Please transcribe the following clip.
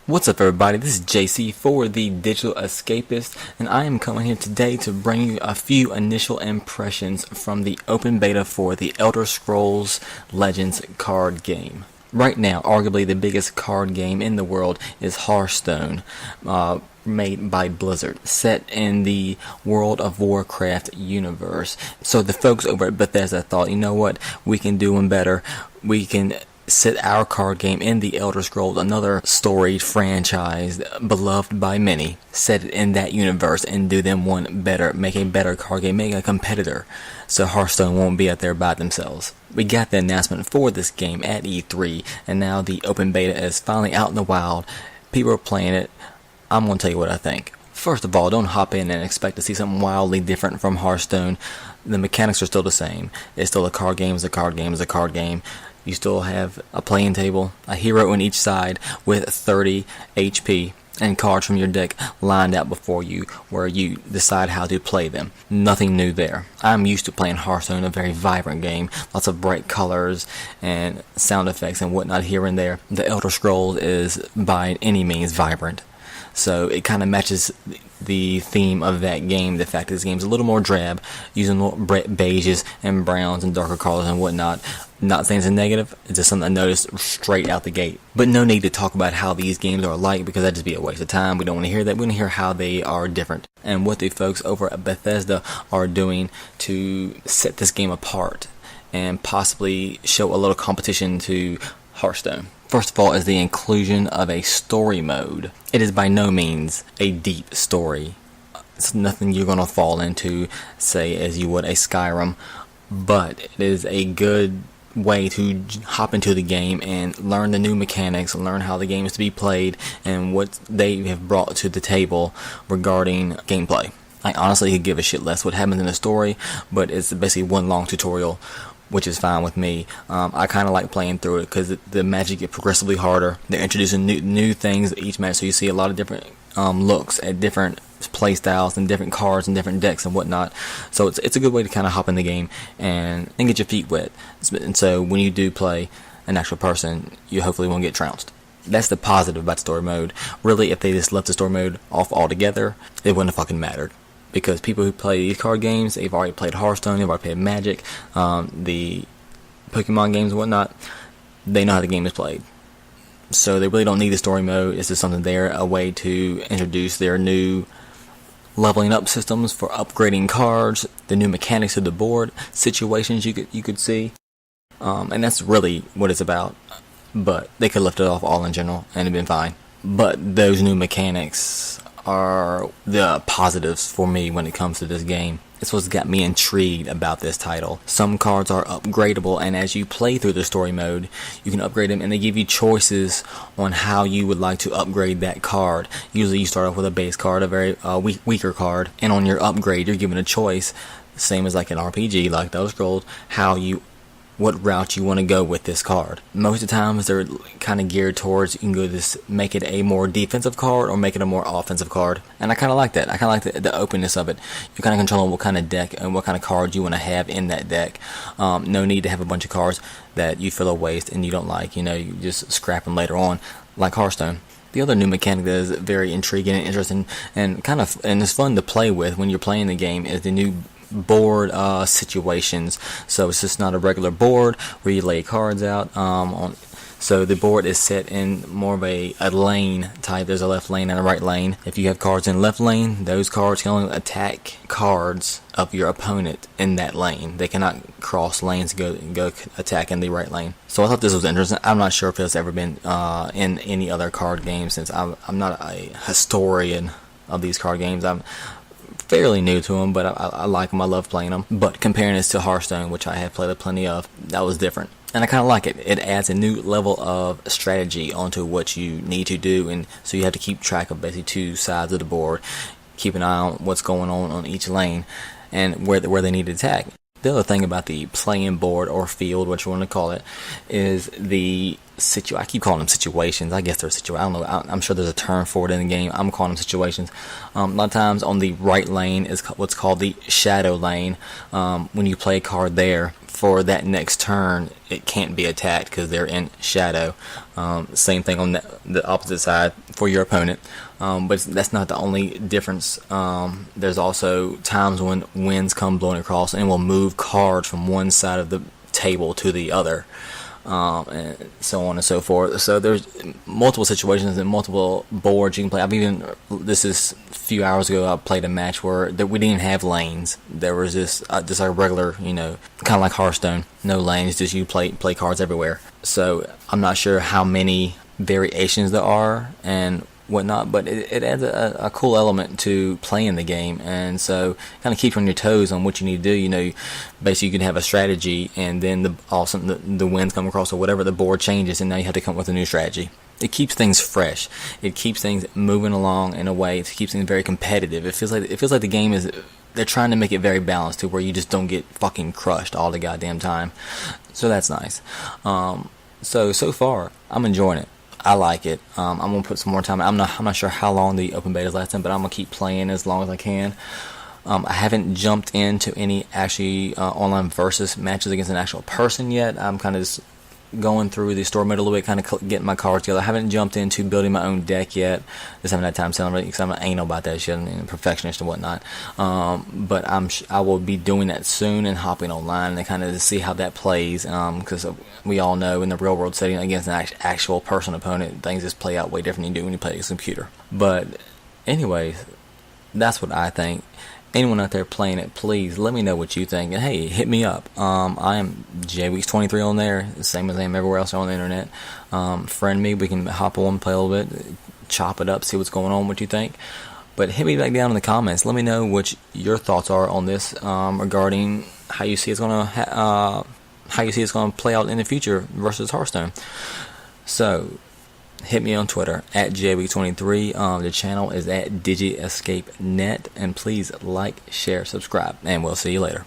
What's up, everybody? This is JC for the Digital Escapist, and I am coming here today to bring you a few initial impressions from the open beta for the Elder Scrolls Legends card game. Right now, arguably the biggest card game in the world is Hearthstone, made by Blizzard, set in the World of Warcraft universe. So the folks over at Bethesda thought, you know what, we can do one better. We can set our card game in the Elder Scrolls, another storied franchise beloved by many, set it in that universe and do them one better, make a better card game, make a competitor, so Hearthstone won't be out there by themselves. We got the announcement for this game at E3, and now the open beta is finally out in the wild. People are playing it. I'm going to tell you what I think. First of all, don't hop in and expect to see something wildly different from Hearthstone. The mechanics are still the same. It's still a card game, a card game, a card game. You still have a playing table, a hero on each side with 30 HP, and cards from your deck lined out before you where you decide how to play them. Nothing new there. I'm used to playing Hearthstone, a very vibrant game, lots of bright colors and sound effects and whatnot here and there. The Elder Scrolls is by any means vibrant, so it kind of matches the theme of that game. The fact that this game's a little more drab, using beiges and browns and darker colors and whatnot. Not saying it's a negative, it's just something I noticed straight out the gate. But no need to talk about how these games are alike, because that'd just be a waste of time. We don't want to hear that. We want to hear how they are different and what the folks over at Bethesda are doing to set this game apart and possibly show a little competition to Hearthstone. First of all is the inclusion of a story mode. It is by no means a deep story. It's nothing you're going to fall into, say, as you would a Skyrim, but it is a good way to hop into the game and learn the new mechanics, learn how the game is to be played, and what they have brought to the table regarding gameplay. I honestly could give a shit less what happens in the story, but it's basically one long tutorial, which is fine with me. I kind of like playing through it because the magic gets progressively harder. They're introducing new things each match, so you see a lot of different looks at different play styles and different cards and different decks and whatnot. So it's a good way to kind of hop in the game and get your feet wet. And so when you do play an actual person, you hopefully won't get trounced. That's the positive about story mode. Really, if they just left the story mode off altogether, it wouldn't have fucking mattered. Because people who play these card games, they've already played Hearthstone, they've already played Magic, the Pokemon games and whatnot. They know how the game is played. So they really don't need the story mode. It's just something there, a way to introduce their new leveling up systems for upgrading cards, the new mechanics of the board, situations you could see. And that's really what it's about. But they could lift it off all in general and it'd been fine. But those new mechanics are the positives for me when it comes to this game. It's what's got me intrigued about this title. Some cards are upgradable, and as you play through the story mode, you can upgrade them, and they give you choices on how you would like to upgrade that card. Usually you start off with a base card, a very weaker card, and on your upgrade you're given a choice, same as like an RPG, like those Scrolls, what route you want to go with this card. Most of the times they're kind of geared towards, you can go this, make it a more defensive card or make it a more offensive card. And I kind of like that. I kind of like the openness of it. You're kind of controlling what kind of deck and what kind of cards you want to have in that deck. No need to have a bunch of cards that you feel a waste and you don't like. You just scrap them later on, like Hearthstone. The other new mechanic that is very intriguing and interesting and it's fun to play with when you're playing the game is the new board situations. So it's just not a regular board where you lay cards out so the board is set in more of a lane type. There's a left lane and a right lane. If you have cards in left lane, those cards can only attack cards of your opponent in that lane. They cannot cross lanes and go attack in the right lane. So I thought this was interesting. I'm not sure if it's ever been in any other card game, since I'm not a historian of these card games. I'm fairly new to them, but I like them. I love playing them. But comparing this to Hearthstone, which I have played plenty of, that was different. And I kind of like it. It adds a new level of strategy onto what you need to do, and so you have to keep track of basically two sides of the board, keep an eye on what's going on each lane, and where they need to attack. The other thing about the playing board or field, what you want to call it, is the I keep calling them situations. I guess they're situations. I don't know. I'm sure there's a term for it in the game. I'm calling them situations. A lot of times on the right lane is what's called the shadow lane. When you play a card there, for that next turn, it can't be attacked because they're in shadow. Same thing on the opposite side for your opponent. But that's not the only difference. There's also times when winds come blowing across and will move cards from one side of the table to the other. And so on and so forth. So there's multiple situations and multiple boards you can play. This is a few hours ago, I played a match where we didn't have lanes. There was just a regular, kind of like Hearthstone, no lanes, just you play cards everywhere. So I'm not sure how many variations there are and whatnot, but it adds a cool element to playing the game, and so kind of keeps you on your toes on what you need to do. Basically you can have a strategy, and then all of a sudden the winds come across or whatever, the board changes, and now you have to come up with a new strategy. It keeps things fresh. It keeps things moving along in a way. It keeps things very competitive. It feels like the game is. They're trying to make it very balanced to where you just don't get fucking crushed all the goddamn time. So that's nice. So far I'm enjoying it. I like it. I'm gonna put some more time. I'm not sure how long the open beta is lasting, but I'm gonna keep playing as long as I can. I haven't jumped into any actually online versus matches against an actual person yet. I'm kind of just going through the story mode a little bit, kind of getting my cards together. I haven't jumped into building my own deck yet. Just haven't had time celebrating because I'm an anal about that shit and perfectionist and whatnot. But I will be doing that soon and hopping online and kind of see how that plays. Because we all know in the real world setting against an actual person opponent, things just play out way different than you do when you play against a computer. But anyways, that's what I think. Anyone out there playing it, please let me know what you think. And hey, hit me up. I am JWeeks23 on there, the same as I am everywhere else on the internet. Friend me, we can hop on, play a little bit, chop it up, see what's going on, what you think. But hit me back down in the comments. Let me know what your thoughts are on this regarding how you see it's gonna play out in the future versus Hearthstone. So hit me on Twitter at JWeek23. The channel is at DigiEscapeNet, and please like, share, subscribe, and we'll see you later.